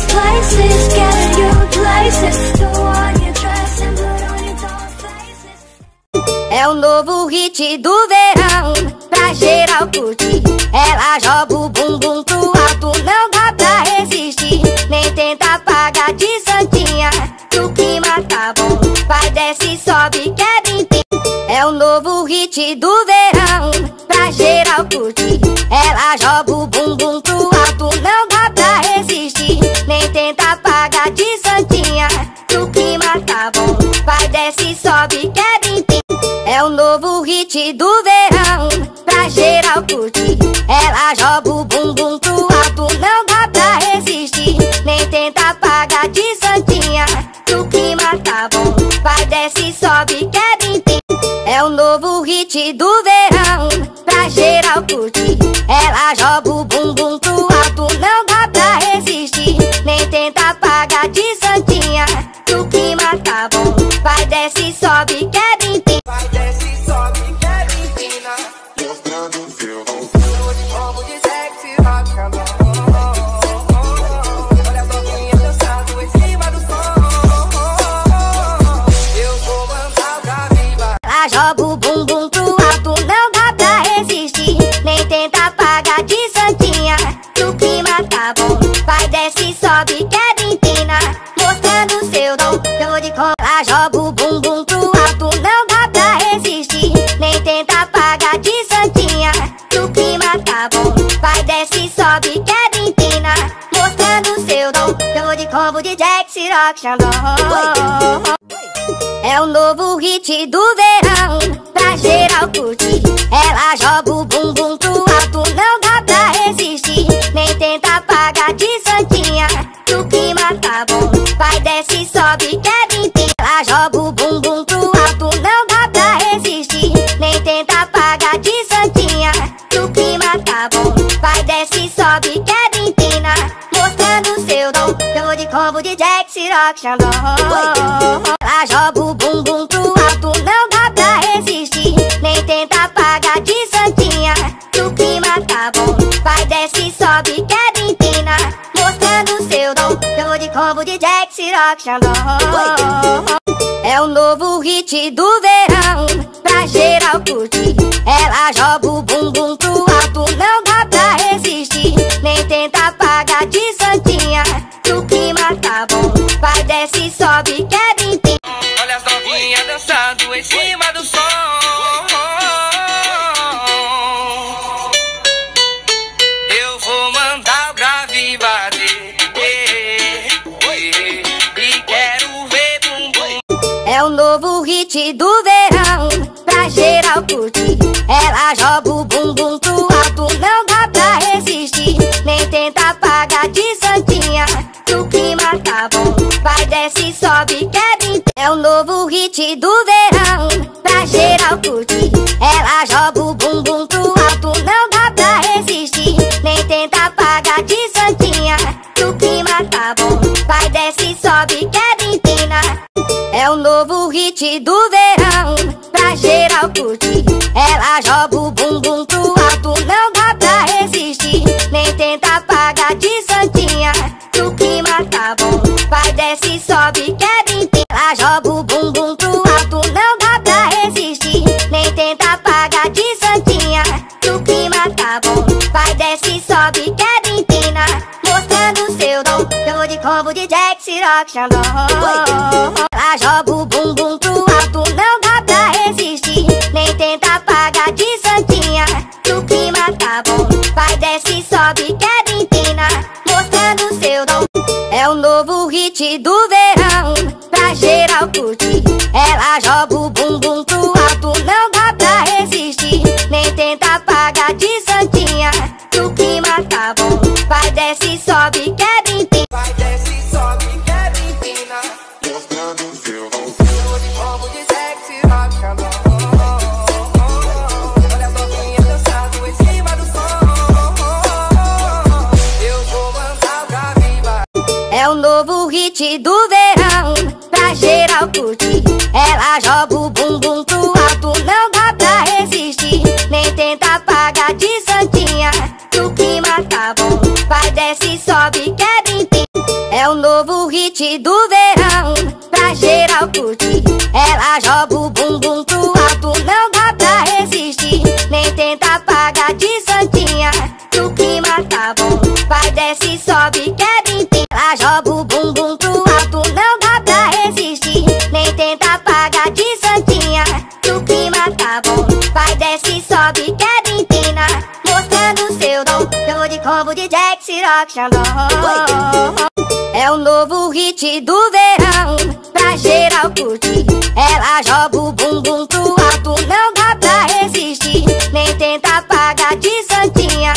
places, getting you places. Don't want your dress and put on your doll faces. É o novo hit do verão, pra geral curtir. Ela joga o bumbum pro alto, não dá pra resistir. Nem tenta apagar de santinha, o clima tá bom. Vai, desce, sobe, quebra em pé. É o novo hit do verão, pra geral curtir. Ela joga o bumbum pro alto, não dá pra resistir. Nem tenta apagar de santinha, o clima tá bom. Vai, desce, sobe, quebra em pé. É o novo hit do verão, pra geral curtir. Ela joga o bumbum pro alto, não dá pra resistir. Nem tenta apagar de santinha, o clima tá bom. Vai, desce, sobe, quebra em pé. É o novo hit do verão, pra geral curtir. Ela joga o bumbum pro alto, não dá pra resistir. Nem tenta apagar de santinha, o clima tá bom. Vai, desce, sobe, quebra em pé. Vai, desce, sobe, quebra e empina, mostrando o seu ronco de combo de sexy rock and roll. Olha as novinhas dançando em cima do som. Eu vou mandar pra viva. Ela joga o bumbum pro alto, não dá pra resistir. Nem tenta apagar de santinha, o clima tá bom. Vai, desce, sobe, quebra e empina, mostrando o seu dom. Eu de com. Ela joga o bumbum pro alto, não dá pra resistir. Nem tenta apagar de santinha, o clima tá bom. Vai, desce, sobe, quebra e empina, mostrando o seu dom. Eu de combo de Jack, Rock, Xandão. É o novo hit do verão, pra geral curtir. Ela joga o bumbum pro alto, não dá pra resistir. Nem tenta apagar de santinha, o clima tá bom. Vai, desce, sobe, quebra e empina. Ela joga o bumbum pro alto, não dá pra resistir. Nem tenta apagar de santinha, o clima tá bom. Vai, desce, sobe, quebra e empina, mostrando o seu dom. Eu de combo de Jack, Rock, Xandão. Ela joga o bumbum pro alto, não dá pra resistir. Nem tenta apagar de santinha, o clima tá bom. Vai, desce, sobe, quebra e empina, mostrando o seu dom. Eu de combo de Jack, Rock, Xandão. É o novo hit do verão, pra geral curtir. Ela joga o bumbum pro alto, não dá pra resistir. Nem tenta apagar de santinha, o clima tá bom. Vai, desce, sobe, quebra e empina. Olha as novinhas dançando em cima do som. Eu vou mandar o grave bater e quero ver bumbum. É o novo hit do verão, pra geral curtir. Ela joga o bumbum pro alto, não dá pra resistir. Nem tenta apagar de santinha, o clima tá bom. Vai, desce, sobe, quebra e empina. É o novo hit do verão, pra geral curtir. Ela joga o bumbum pro alto, não dá pra resistir. Nem tenta apagar de santinha, o clima tá bom. Vai, desce, sobe, quebra e empina. É o novo hit do verão, pra geral curtir. Ela joga o bumbum pro alto, não dá pra resistir. Nem tenta apagar de santinha, o clima tá bom. Vai, desce, sobe, quebra e empina. Ela joga o bumbum pro alto, não dá pra resistir. Nem tenta apagar de santinha, o clima tá bom. Vai, desce, sobe, quebra e empina, mostrando o seu dom. Eu de combo de Jack, Rock, Xandão. Ela joga o bumbum pro alto, não dá pra resistir. Nem tenta apagar de santinha, o clima tá bom. Vai, desce, sobe, quebra e empina, mostrando o seu dom. É o novo hit do verão, pra geral curtir. Ela joga o bumbum pro alto, não dá pra resistir. Nem tenta apagar de santinha, o clima tá bom. Vai, desce, sobe, quebra e empina. Vai, desce, sobe, quebra e empina, mostrando o seu ronco de combo de sexy rock and roll. Olha as novinhas dançando em cima do som. Eu vou mandar pra viva. É o novo hit do verão, pra geral curtir. Ela joga o bumbum pro alto, não dá pra resistir. Nem tenta apagar de santinha, o clima tá bom. Vai, desce, sobe, quebra e empina. É hit do verão, pra geral curtir. Ela joga o bumbum pro alto, não dá pra resistir. Nem tenta apagar de santinha, o clima tá bom. Vai, desce, sobe, quebra empina. Ela joga o bumbum pro alto, não dá pra resistir. Nem tenta apagar de santinha, o clima tá bom. Vai, desce, sobe, quebra empina. Mostrando seu dom, eu vou de combo de Jack, Ciroc, Xandão. É o novo hit do verão, pra geral curtir. Ela joga o bumbum pro alto, não dá pra resistir. Nem tenta apagar de santinha,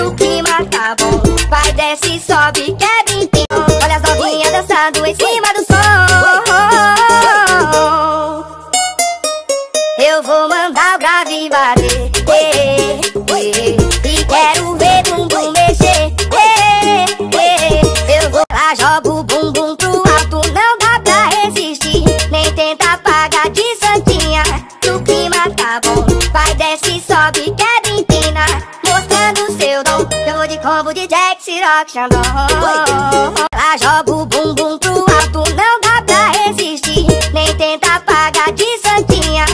o clima tá bom. Vai, desce, sobe, quebra empina. Olha as novinhas dançando em cima do som. Eu vou mandar o grave bater, e quero ver bumbum mexer. Eu vou lá, jogo o bumbum pro alto, não dá pra resistir. Nem tenta apagar de santinha, o clima tá bom. Vai, desce, sobe, quebra empina. Mostrando seu dom, eu vou de combo de Jack, Ciroc, Xandão. Lá joga o bumbum pro alto, não dá pra resistir. Nem tenta apagar de santinha,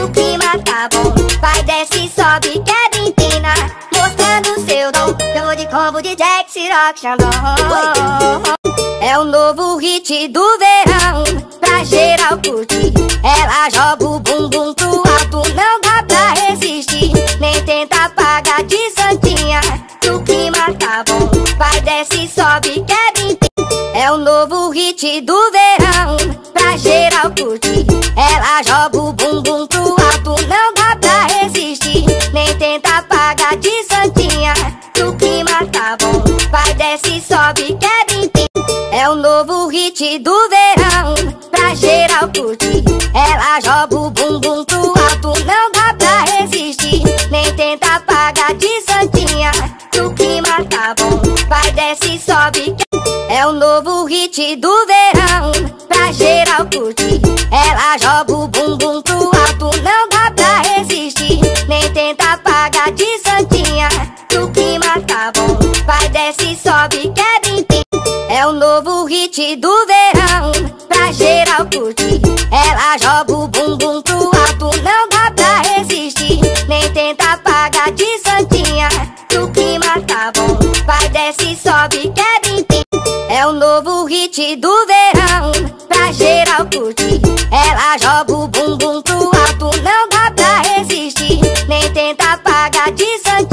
o clima tá bom. Vai, desce, sobe, quebra empina. Mostrando seu dom, eu vou de combo de Jack, Ciroc, Xandão. É o novo hit do verão, pra geral curtir. Ela joga o bumbum pro alto, não dá pra resistir. Nem tenta apagar de santinha, o clima tá bom. Vai, desce, sobe, quebra empina. É o novo hit do verão, pra geral curtir. Ela joga o bumbum pro alto, não dá pra resistir. Nem tenta apagar de santinha, o clima tá bom. Vai, desce, sobe, quebra empina. É o novo hit do verão, pra geral curtir. Ela joga o bumbum pro alto, não dá pra resistir. Nem tenta apagar de santinha, o clima tá bom. Vai, desce, sobe. É o novo hit do verão, pra geral curtir. Ela joga o bumbum pro alto, não dá pra resistir. Nem tenta apagar de santinha, o clima tá bom. Vai, desce, sobe, quebra empina. É o novo hit do verão, pra geral curtir. Ela joga o bumbum pro alto, não dá pra resistir. Nem tenta apagar de santinha, o clima tá bom. Vai, desce, sobe, quebra empina. É o novo hit do verão, pra geral curtir. Ela joga o bumbum pro alto, não dá pra resistir. Nem tenta apagar de santinha.